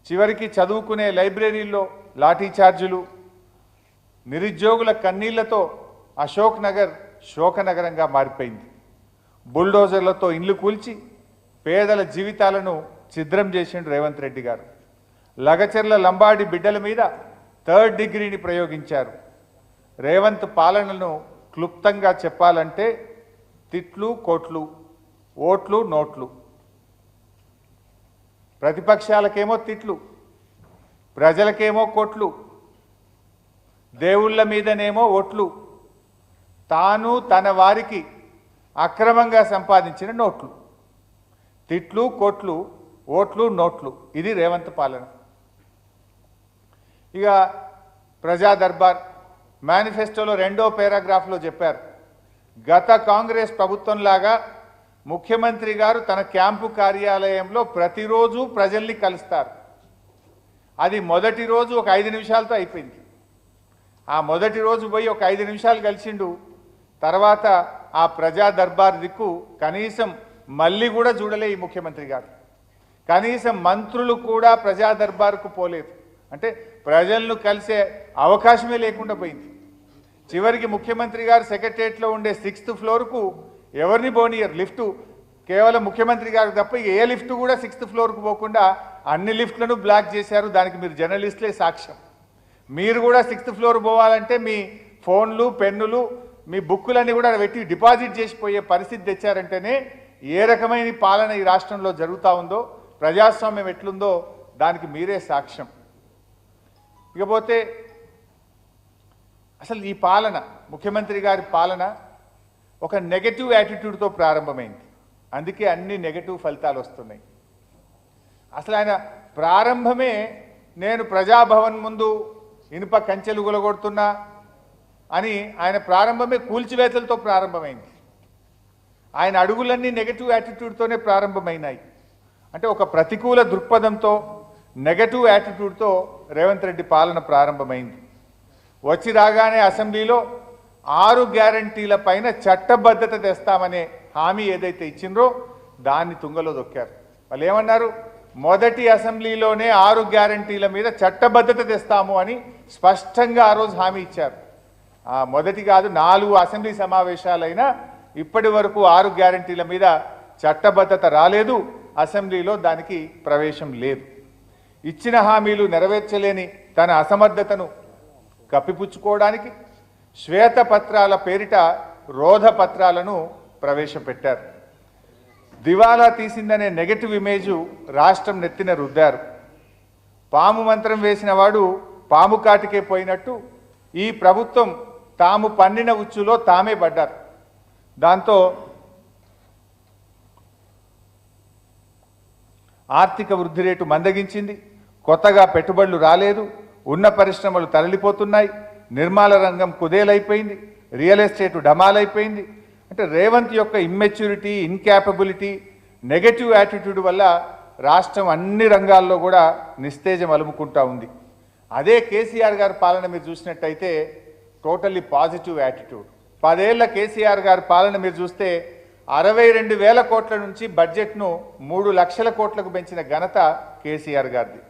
చివరికి చదువుకునే లైబ్రరీల్లో లాఠీ చార్జీలు, నిరుద్యోగుల కన్నీళ్లతో అశోక్ నగర్ శోకనగరంగా మారిపోయింది. బుల్డోజర్లతో ఇండ్లు కూల్చి పేదల జీవితాలను ఛిద్రం చేసిండు రేవంత్ రెడ్డి గారు. లగచర్ల లంబాడి బిడ్డల మీద 3rd డిగ్రీని ప్రయోగించారు. రేవంత్ పాలనను క్లుప్తంగా చెప్పాలంటే తిట్లు కోట్లు, ఓట్లు నోట్లు. ప్రతిపక్షాలకేమో తిట్లు, ప్రజలకేమో కోట్లు, దేవుళ్ళ మీదనేమో ఓట్లు, తాను తన వారికి అక్రమంగా సంపాదించిన నోట్లు. తిట్లు కోట్లు, ఓట్లు నోట్లు. ఇది రేవంత్ పాలన. ఇక ప్రజా దర్బార్ మేనిఫెస్టోలో 2వ పారాగ్రాఫ్లో చెప్పారు, గత కాంగ్రెస్ ప్రభుత్వంలాగా ముఖ్యమంత్రి గారు తన క్యాంపు కార్యాలయంలో ప్రతిరోజు ప్రజల్ని కలుస్తారు. అది మొదటి రోజు ఒక 5 నిమిషాలతో అయిపోయింది. ఆ మొదటి రోజు పోయి ఒక 5 నిమిషాలు కలిసిండు. తర్వాత ఆ ప్రజా దర్బార్ దిక్కు కనీసం మళ్ళీ కూడా చూడలే ఈ ముఖ్యమంత్రి గారు. కనీసం మంత్రులు కూడా ప్రజా దర్బార్కు పోలేదు. అంటే ప్రజలను కలిసే అవకాశమే లేకుండా పోయింది. చివరికి ముఖ్యమంత్రి గారు సెక్రటరియట్లో ఉండే 6th ఫ్లోర్కు ఎవరిని పోనీయరు. లిఫ్టు కేవలం ముఖ్యమంత్రి గారికి తప్ప ఏ లిఫ్ట్ కూడా 6th ఫ్లోర్కు పోకుండా అన్ని లిఫ్ట్లను బ్లాక్ చేశారు. దానికి మీరు జర్నలిస్టులే సాక్ష్యం. మీరు కూడా 6th ఫ్లోర్ పోవాలంటే మీ ఫోన్లు, పెన్నులు, మీ బుక్కులన్నీ కూడా పెట్టి డిపాజిట్ చేసిపోయే పరిస్థితి తెచ్చారంటేనే ఏ రకమైన పాలన ఈ రాష్ట్రంలో జరుగుతూ ఉందో, ప్రజాస్వామ్యం ఎట్లుందో దానికి మీరే సాక్ష్యం. ఇకపోతే అసలు ఈ పాలన, ముఖ్యమంత్రి గారి పాలన ఒక నెగటివ్ యాటిట్యూడ్తో ప్రారంభమైంది. అందుకే అన్ని నెగటివ్ ఫలితాలు వస్తున్నాయి. అసలు ఆయన ప్రారంభమే నేను ప్రజాభవన్ ముందు ఇనుప కంచెలు గులగొడుతున్నా అని ఆయన ప్రారంభమే కూల్చివేతలతో ప్రారంభమైంది. ఆయన అడుగులన్నీ నెగటివ్ యాటిట్యూడ్తోనే ప్రారంభమైనాయి. అంటే ఒక ప్రతికూల దృక్పథంతో, నెగటివ్ యాటిట్యూడ్తో రేవంత్ రెడ్డి పాలన ప్రారంభమైంది. వచ్చి రాగానే అసెంబ్లీలో 6 గ్యారంటీల పైన చట్టబద్ధత తెస్తామనే హామీ ఏదైతే ఇచ్చిండ్రో దాన్ని తుంగలో దొక్కారు. వాళ్ళు ఏమన్నారు, మొదటి అసెంబ్లీలోనే 6 గ్యారంటీల మీద చట్టబద్ధత తెస్తాము అని స్పష్టంగా ఆ రోజు హామీ ఇచ్చారు. మొదటి కాదు, 4 అసెంబ్లీ సమావేశాలైనా ఇప్పటి వరకు 6 గ్యారంటీల మీద చట్టబద్ధత రాలేదు. అసెంబ్లీలో దానికి ప్రవేశం లేదు. ఇచ్చిన హామీలు నెరవేర్చలేని తన అసమర్థతను కప్పిపుచ్చుకోవడానికి శ్వేతపత్రాల పేరిట రోధ పత్రాలను ప్రవేశపెట్టారు. దివాలా తీసిందనే నెగటివ్ ఇమేజు రాష్ట్రం నెత్తిన రుద్దారు. పాము మంత్రం వేసిన వాడు పాము కాటికే పోయినట్టు ఈ ప్రభుత్వం తాము పన్నిన ఉచ్చులో తామే పడ్డారు. దాంతో ఆర్థిక వృద్ధి రేటు మందగించింది. కొత్తగా పెట్టుబడులు రాలేదు. ఉన్న పరిశ్రమలు తరలిపోతున్నాయి. నిర్మాణ రంగం కుదేలైపోయింది. Real estate డమాలైపోయింది. అంటే రేవంత్ యొక్క ఇమ్మెచ్యూరిటీ, ఇన్క్యాపబిలిటీ, నెగటివ్ యాటిట్యూడ్ వల్ల రాష్ట్రం అన్ని రంగాల్లో కూడా నిస్తేజం అలుముకుంటా ఉంది. అదే కేసీఆర్ గారి పాలన మీరు చూసినట్టయితే టోటల్లీ పాజిటివ్ యాటిట్యూడ్. 10 ఏళ్ల కేసీఆర్ గారి పాలన మీరు చూస్తే 62,000 కోట్ల నుంచి బడ్జెట్ను 3 లక్షల కోట్లకు పెంచిన ఘనత కేసీఆర్ గారిది.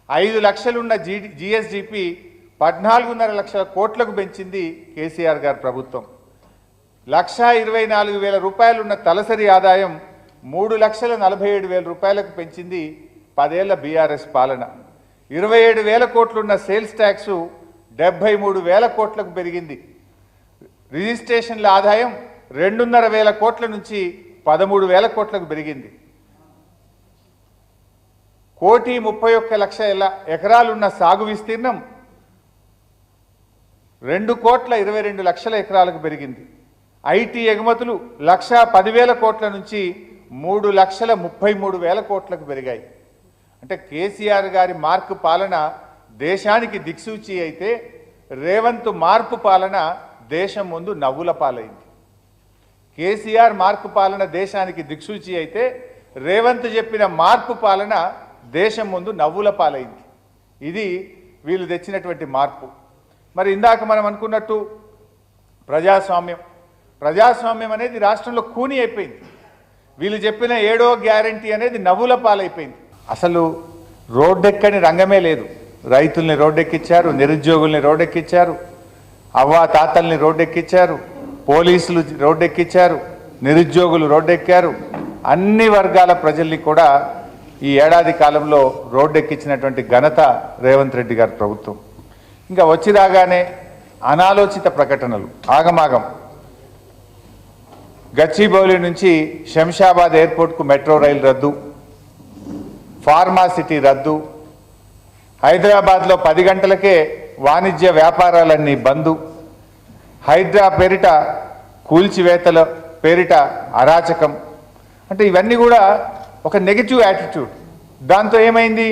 5 లక్షలున్న జిఎస్డిపి 14.5 లక్షల కోట్లకు పెంచింది కేసీఆర్ గారి ప్రభుత్వం. 1,24,000 రూపాయలున్న తలసరి ఆదాయం 3,47,000 రూపాయలకు పెంచింది 10 ఏళ్ల బీఆర్ఎస్ పాలన. 27,000 కోట్లున్న సేల్స్ ట్యాక్సు 73,000 కోట్లకు పెరిగింది. రిజిస్ట్రేషన్ల ఆదాయం 2,500 కోట్ల నుంచి 13,000 కోట్లకు పెరిగింది. 1,31,00,000 ఎకరాలున్న సాగు విస్తీర్ణం 2,22,00,000 ఎకరాలకు పెరిగింది. ఐటీ ఎగుమతులు 1,10,000 కోట్ల నుంచి 3,33,000 కోట్లకు పెరిగాయి. అంటే కేసీఆర్ గారి మార్పు పాలన దేశానికి దిక్సూచి అయితే రేవంత్ మార్పు పాలన దేశం ముందు నవ్వుల పాలైంది. కేసీఆర్ మార్పు పాలన దేశానికి దిక్సూచి అయితే రేవంత్ చెప్పిన మార్పు పాలన దేశం ముందు నవ్వుల పాలైంది. ఇది వీళ్ళు తెచ్చినటువంటి మార్పు. మరి ఇందాక మనం అనుకున్నట్టు ప్రజాస్వామ్యం అనేది రాష్ట్రంలో కూని అయిపోయింది. వీళ్ళు చెప్పిన 7వ గ్యారంటీ అనేది నవ్వుల పాలైపోయింది. అసలు రోడ్డెక్కని రంగమే లేదు. రైతుల్ని రోడ్డెక్కించారు, నిరుద్యోగుల్ని రోడ్డెక్కించారు, అవ్వా తాతల్ని రోడ్డెక్కించారు, పోలీసులు రోడ్డెక్కించారు, నిరుద్యోగులు రోడ్డెక్కారు. అన్ని వర్గాల ప్రజల్ని కూడా ఈ ఏడాది కాలంలో రోడ్డెక్కించినటువంటి ఘనత రేవంత్ రెడ్డి గారి ప్రభుత్వం. ఇంకా వచ్చి రాగానే అనాలోచిత ప్రకటనలు, ఆగమాగం. గచ్చిబౌలి నుంచి శంషాబాద్ ఎయిర్పోర్ట్కు మెట్రో రైలు రద్దు, ఫార్మా సిటీ రద్దు, హైదరాబాద్లో 10 గంటలకే వాణిజ్య వ్యాపారాలన్నీ బందు, హైడ్రా పేరిట కూల్చివేతల పేరిట అరాచకం. అంటే ఇవన్నీ కూడా ఒక నెగిటివ్ యాటిట్యూడ్. దాంతో ఏమైంది,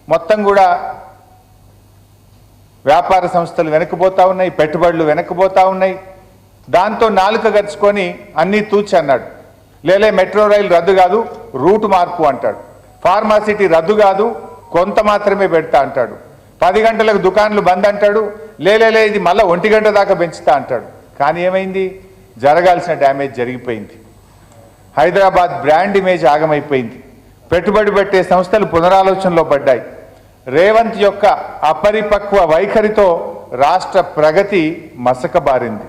మొత్తం కూడా వ్యాపార సంస్థలు వెనక్కిపోతూ ఉన్నాయి, పెట్టుబడులు వెనక్కిపోతూ ఉన్నాయి. దాంతో నాలుక గరుచుకొని అన్నీ తూచి అన్నాడు. లేలే మెట్రో రైలు రద్దు కాదు, రూట్ మార్పు అంటాడు. ఫార్మాసిటీ రద్దు కాదు, కొంత మాత్రమే పెడతా అంటాడు. 10 గంటలకు దుకాణాలు బంద్ అంటాడు. లేలే ఇది మళ్ళీ 1 గంట దాకా పెంచుతా అంటాడు. కానీ ఏమైంది, జరగాల్సిన డ్యామేజ్ జరిగిపోయింది. హైదరాబాద్ బ్రాండ్ ఇమేజ్ ఆగమైపోయింది. పెట్టుబడి పెట్టే సంస్థలు పునరాలోచనలో పడ్డాయి. రేవంత్ యొక్క అపరిపక్వ వైఖరితో రాష్ట్ర ప్రగతి మసకబారింది.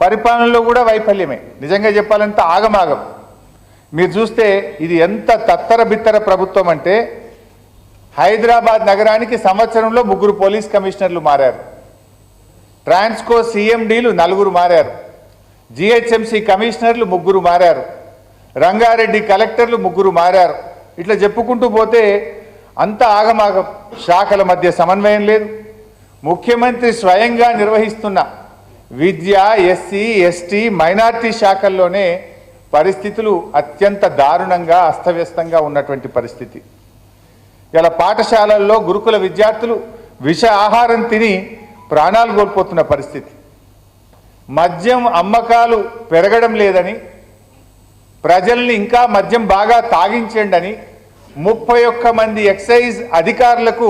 పరిపాలనలో కూడా వైఫల్యమే. నిజంగా చెప్పాలంటే ఆగమాగం. మీరు చూస్తే ఇది ఎంత తత్తర బిత్తర ప్రభుత్వం అంటే, హైదరాబాద్ నగరానికి సంవత్సరంలో 3 పోలీస్ కమిషనర్లు మారారు, ట్రాన్స్కో సిఎండీలు 4 మారారు, జిహెచ్ఎంసీ కమిషనర్లు 3 మారారు, రంగారెడ్డి కలెక్టర్లు 3 మారారు. ఇట్లా చెప్పుకుంటూ పోతే అంత ఆగమాగం. శాఖల మధ్య సమన్వయం లేదు. ముఖ్యమంత్రి స్వయంగా నిర్వహిస్తున్న విద్య, ఎస్సీ, ఎస్టీ, మైనార్టీ శాఖల్లోనే పరిస్థితులు అత్యంత దారుణంగా అస్తవ్యస్తంగా ఉన్నటువంటి పరిస్థితి. ఇలా పాఠశాలల్లో గురుకుల విద్యార్థులు విష ఆహారం తిని ప్రాణాలు కోల్పోతున్న పరిస్థితి. మద్యం అమ్మకాలు పెరగడం లేదని, ప్రజల్ని ఇంకా మద్యం బాగా తాగించండి అని 31 మంది ఎక్సైజ్ అధికారులకు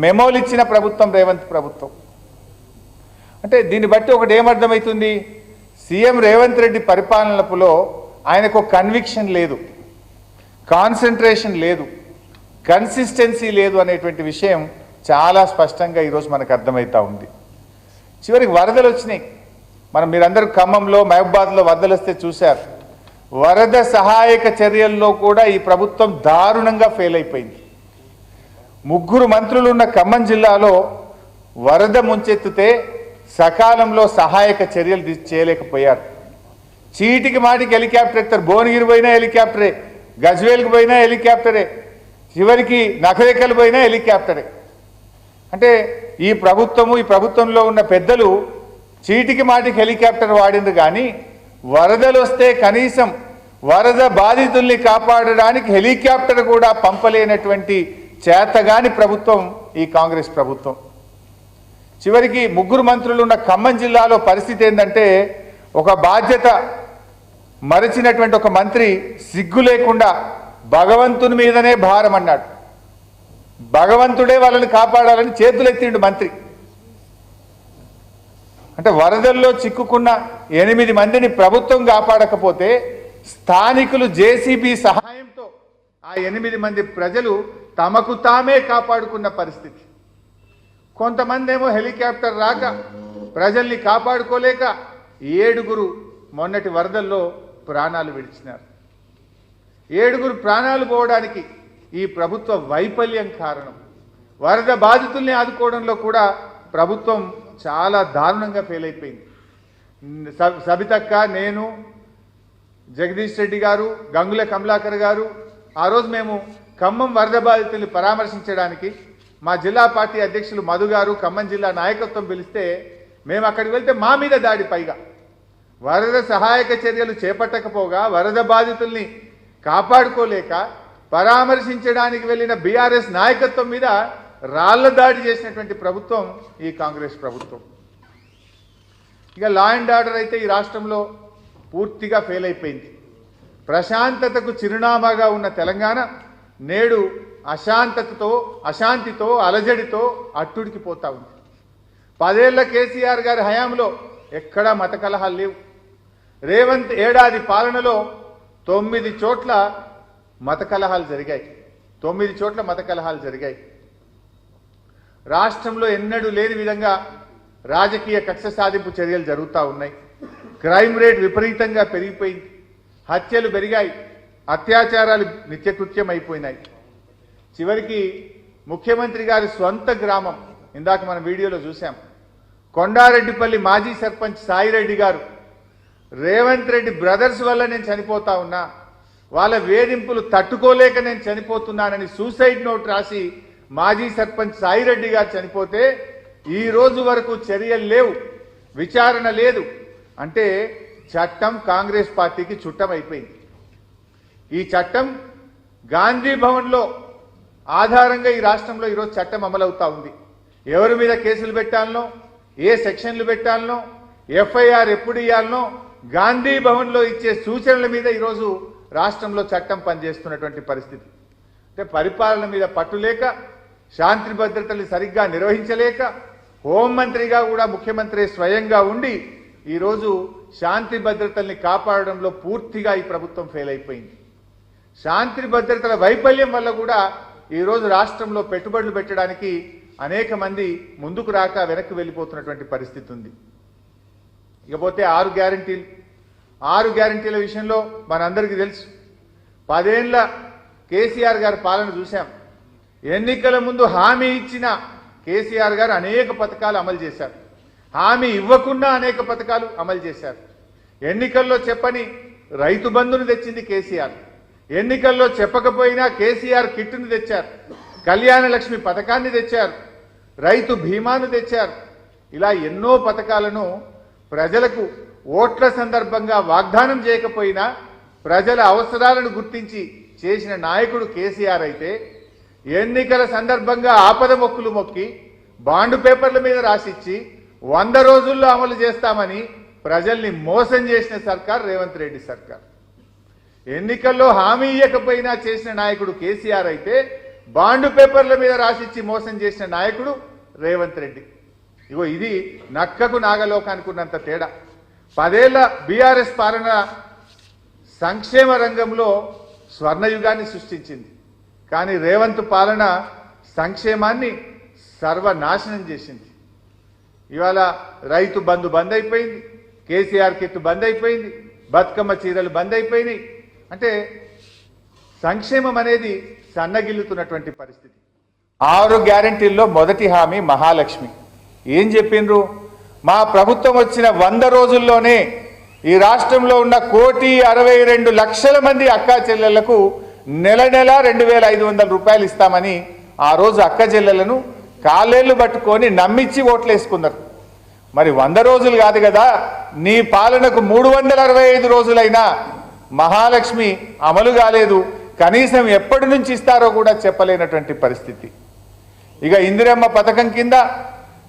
మెమోలు ఇచ్చిన ప్రభుత్వం రేవంత్ ప్రభుత్వం. అంటే దీన్ని బట్టి ఒకటి ఏమర్థమవుతుంది, సీఎం రేవంత్ రెడ్డి పరిపాలనలో ఆయనకు కన్విక్షన్ లేదు, కాన్సన్ట్రేషన్ లేదు, కన్సిస్టెన్సీ లేదు అనేటువంటి విషయం చాలా స్పష్టంగా ఈరోజు మనకు అర్థమవుతా ఉంది. చివరికి వరదలు వచ్చినాయి. మీరందరూ ఖమ్మంలో, మహబూబాద్లో వరదలు వస్తే చూశారు. వరద సహాయక చర్యల్లో కూడా ఈ ప్రభుత్వం దారుణంగా ఫెయిల్ అయిపోయింది. 3 మంత్రులు ఉన్న ఖమ్మం జిల్లాలో వరద ముంచెత్తితే సకాలంలో సహాయక చర్యలు చేయలేకపోయారు. చీటికి మాటికి హెలికాప్టర్ ఎత్తారు. భువనగిరి పోయినా హెలికాప్టరే, గజ్వేల్కి పోయినా హెలికాప్టరే, చివరికి నకరేకల్ పోయినా హెలికాప్టరే. అంటే ఈ ప్రభుత్వంలో ఉన్న పెద్దలు చీటికి మాటికి హెలికాప్టర్ వాడింది, కానీ వరదలు వస్తే కనీసం వరద బాధితుల్ని కాపాడడానికి హెలికాప్టర్ కూడా పంపలేనటువంటి చేతగాని ప్రభుత్వం ఈ కాంగ్రెస్ ప్రభుత్వం. చివరికి 3 మంత్రులు ఉన్న ఖమ్మం జిల్లాలో పరిస్థితి ఏంటంటే, ఒక బాధ్యత మరచినటువంటి ఒక మంత్రి సిగ్గు లేకుండా భగవంతుని మీదనే భారం అన్నాడు. భగవంతుడే వాళ్ళని కాపాడాలని చేతులెత్తిండు మంత్రి. అంటే వరదల్లో చిక్కుకున్న 8 మందిని ప్రభుత్వం కాపాడకపోతే స్థానికులు జేసీబీ సహాయంతో ఆ 8 మంది ప్రజలు తమకు తామే కాపాడుకున్న పరిస్థితి. కొంతమంది ఏమో హెలికాప్టర్ రాక ప్రజల్ని కాపాడుకోలేక 7 మొన్నటి వరదల్లో ప్రాణాలు విడిచినారు. 7 ప్రాణాలు పోవడానికి ఈ ప్రభుత్వ వైఫల్యం కారణం. వరద బాధితుల్ని ఆదుకోవడంలో కూడా ప్రభుత్వం చాలా దారుణంగా ఫెయిల్ అయిపోయింది. సబితక్క, నేను, జగదీష్ రెడ్డి గారు, గంగుల కమలాకర్ గారు ఆ రోజు మేము ఖమ్మం వరద బాధితుల్ని పరామర్శించడానికి మా జిల్లా పార్టీ అధ్యక్షులు మధు గారు, ఖమ్మం జిల్లా నాయకత్వం పిలిస్తే మేము అక్కడికి వెళ్తే మా మీద దాడి. పైగా వరద సహాయక చర్యలు చేపట్టకపోగా, వరద బాధితుల్ని కాపాడుకోలేక పరామర్శించడానికి వెళ్ళిన బీఆర్ఎస్ నాయకత్వం మీద రాళ్ల దాడి చేసినటువంటి ప్రభుత్వం ఈ కాంగ్రెస్ ప్రభుత్వం. ఇక లా అండ్ ఆర్డర్ అయితే ఈ రాష్ట్రంలో పూర్తిగా ఫెయిల్ అయిపోయింది. ప్రశాంతతకు చిరునామాగా ఉన్న తెలంగాణ నేడు అశాంతితో అలజడితో అట్టుడికిపోతా ఉంది. 10 ఏళ్ల కేసీఆర్ గారి హయాంలో ఎక్కడా మత కలహాలు లేవు. రేవంత్ ఏడాది పాలనలో 9 చోట్ల మత కలహాలు జరిగాయి. 9 చోట్ల మత కలహాలు జరిగాయి. రాష్ట్రంలో ఎన్నడూ లేని విధంగా రాజకీయ కక్ష సాధింపు చర్యలు జరుగుతూ ఉన్నాయి. క్రైమ్ రేట్ విపరీతంగా పెరిగిపోయింది. హత్యలు పెరిగాయి. అత్యాచారాలు నిత్యకృత్యం అయిపోయినాయి. చివరికి ముఖ్యమంత్రి గారి స్వంత గ్రామం, ఇందాక మన వీడియోలో చూసాం, కొండారెడ్డిపల్లి మాజీ సర్పంచ్ సాయిరెడ్డి గారు రేవంత్ రెడ్డి బ్రదర్స్ వల్ల నేను చనిపోతా ఉన్నా, వాళ్ళ వేధింపులు తట్టుకోలేక నేను చనిపోతున్నానని సూసైడ్ నోట్ రాసి మాజీ సర్పంచ్ సాయిరెడ్డి గారు చనిపోతే ఈ రోజు వరకు చర్యలు లేవు, విచారణ లేదు. అంటే చట్టం కాంగ్రెస్ పార్టీకి చుట్టమైపోయింది. ఈ చట్టం గాంధీ భవన్లో ఆధారంగా ఈ రాష్ట్రంలో ఈరోజు చట్టం అమలవుతా ఉంది. ఎవరి మీద కేసులు పెట్టాలనో, ఏ సెక్షన్లు పెట్టాలనో, ఎఫ్ఐఆర్ ఎప్పుడు ఇవ్వాలనో గాంధీ భవన్లో ఇచ్చే సూచనల మీద ఈరోజు రాష్ట్రంలో చట్టం పనిచేస్తున్నటువంటి పరిస్థితి. అంటే పరిపాలన మీద పట్టులేక, శాంతి భద్రతలు సరిగ్గా నిర్వహించలేక, హోంమంత్రిగా కూడా ముఖ్యమంత్రి స్వయంగా ఉండి ఈరోజు శాంతి భద్రతల్ని కాపాడడంలో పూర్తిగా ఈ ప్రభుత్వం ఫెయిల్ అయిపోయింది. శాంతి భద్రతల వైఫల్యం వల్ల కూడా ఈరోజు రాష్ట్రంలో పెట్టుబడులు పెట్టడానికి అనేక మంది ముందుకు రాక వెనక్కి వెళ్ళిపోతున్నటువంటి పరిస్థితి ఉంది. ఇకపోతే 6 గ్యారంటీల విషయంలో మనందరికీ తెలుసు. 10 ఏళ్ల కేసీఆర్ గారి పాలన చూశాం. ఎన్నికల ముందు హామీ ఇచ్చిన కేసీఆర్ గారు అనేక పథకాలు అమలు చేశారు. హామీ ఇవ్వకుండా అనేక పథకాలు అమలు చేశారు. ఎన్నికల్లో చెప్పని రైతు బంధును తెచ్చింది కేసీఆర్. ఎన్నికల్లో చెప్పకపోయినా కేసీఆర్ కిట్టును తెచ్చారు. కళ్యాణ లక్ష్మి పథకాన్ని తెచ్చారు. రైతు బీమాను తెచ్చారు. ఇలా ఎన్నో పథకాలను ప్రజలకు ఓట్ల సందర్భంగా వాగ్దానం చేయకపోయినా ప్రజల అవసరాలను గుర్తించి చేసిన నాయకుడు కేసీఆర్ అయితే, ఎన్నికల సందర్భంగా ఆపద మొక్కులు మొక్కి బాండు పేపర్ల మీద రాసిచ్చి 100 రోజుల్లో అమలు చేస్తామని ప్రజల్ని మోసం చేసిన సర్కార్ రేవంత్ రెడ్డి సర్కార్. ఎన్నికల్లో హామీ ఇవ్వకపోయినా చేసిన నాయకుడు కేసీఆర్ అయితే, బాండు పేపర్ల మీద రాసిచ్చి మోసం చేసిన నాయకుడు రేవంత్ రెడ్డి. ఇగో ఇది నక్కకు నాగలోకానికి ఉన్నంత తేడా. 10 ఏళ్ల బీఆర్ఎస్ పాలన సంక్షేమ రంగంలో స్వర్ణయుగాన్ని సృష్టించింది. కానీ రేవంత్ పాలన సంక్షేమాన్ని సర్వనాశనం చేసింది. ఇవాళ రైతు బంధు బంద్ అయిపోయింది, కేసీఆర్ కిట్ బంద్ అయిపోయింది, బతుకమ్మ చీరలు బంద్ అయిపోయినాయి. అంటే సంక్షేమం అనేది సన్నగిల్లుతున్నటువంటి పరిస్థితి. 6 గ్యారంటీల్లో మొదటి హామీ మహాలక్ష్మి. ఏం చెప్పిండ్రు? మా ప్రభుత్వం వచ్చిన 100 రోజుల్లోనే ఈ రాష్ట్రంలో ఉన్న 1,62,00,000 మంది అక్కా చెల్లెళ్లకు నెల 2,500 రూపాయలు ఇస్తామని ఆ రోజు అక్క చెల్లెలను కాలేళ్లు పట్టుకొని నమ్మించి ఓట్లేసుకున్నారు. మరి 100 రోజులు కాదు కదా, నీ పాలనకు 365 రోజులైనా మహాలక్ష్మి అమలు కాలేదు. కనీసం ఎప్పటి నుంచి ఇస్తారో కూడా చెప్పలేనటువంటి పరిస్థితి. ఇక ఇందిరమ్మ పథకం కింద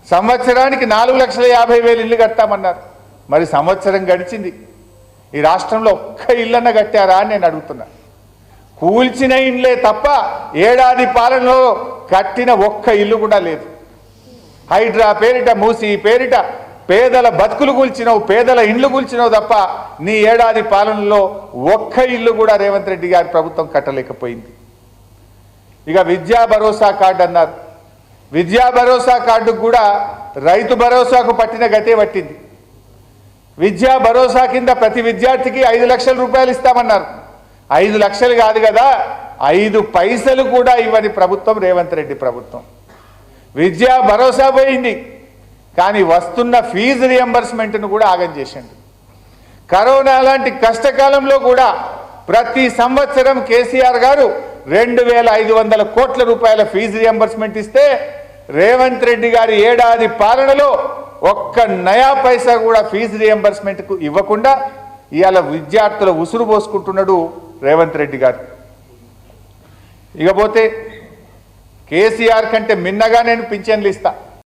సంవత్సరానికి 4,50,000 ఇల్లు కట్టామన్నారు. మరి సంవత్సరం గడిచింది, ఈ రాష్ట్రంలో ఒక్క ఇల్లన్న కట్టారా అని నేను అడుగుతున్నా. కూల్చిన ఇండ్లే తప్ప ఏడాది పాలనలో కట్టిన ఒక్క ఇల్లు కూడా లేదు. హైడ్రా పేరిట, మూసి పేరిట పేదల బతుకులు కూల్చినావు, పేదల ఇండ్లు కూల్చినావు తప్ప నీ ఏడాది పాలనలో ఒక్క ఇల్లు కూడా రేవంత్ రెడ్డి గారి ప్రభుత్వం కట్టలేకపోయింది. ఇక విద్యా భరోసా కార్డు అన్నారు. విద్యా భరోసా కార్డుకు కూడా రైతు భరోసాకు పట్టిన గతే పట్టింది. విద్యా భరోసా కింద ప్రతి విద్యార్థికి 5 లక్షల రూపాయలు ఇస్తామన్నారు. 5 లక్షలు కాదు కదా, 5 పైసలు కూడా ఇవ్వని ప్రభుత్వం రేవంత్ రెడ్డి ప్రభుత్వం. విద్యా భరోసా పోయింది, కానీ వస్తున్న ఫీజు రియంబర్స్మెంట్ను కూడా ఆగం చేసింది. కరోనా లాంటి కష్టకాలంలో కూడా ప్రతి సంవత్సరం కేసీఆర్ గారు 2,500 కోట్ల రూపాయల ఫీజు రియంబర్స్మెంట్ ఇస్తే, రేవంత్ రెడ్డి గారి ఏడాది పాలనలో ఒక్క నయా పైసా కూడా ఫీజు రియంబర్స్మెంట్కు ఇవ్వకుండా ఇవాళ విద్యార్థుల ఉసురు పోసుకుంటున్నాడు రేవంత్ రెడ్డి గారు. ఇకపోతే కేసీఆర్ కంటే మిన్నగా నేను పింఛన్లు ఇస్తా,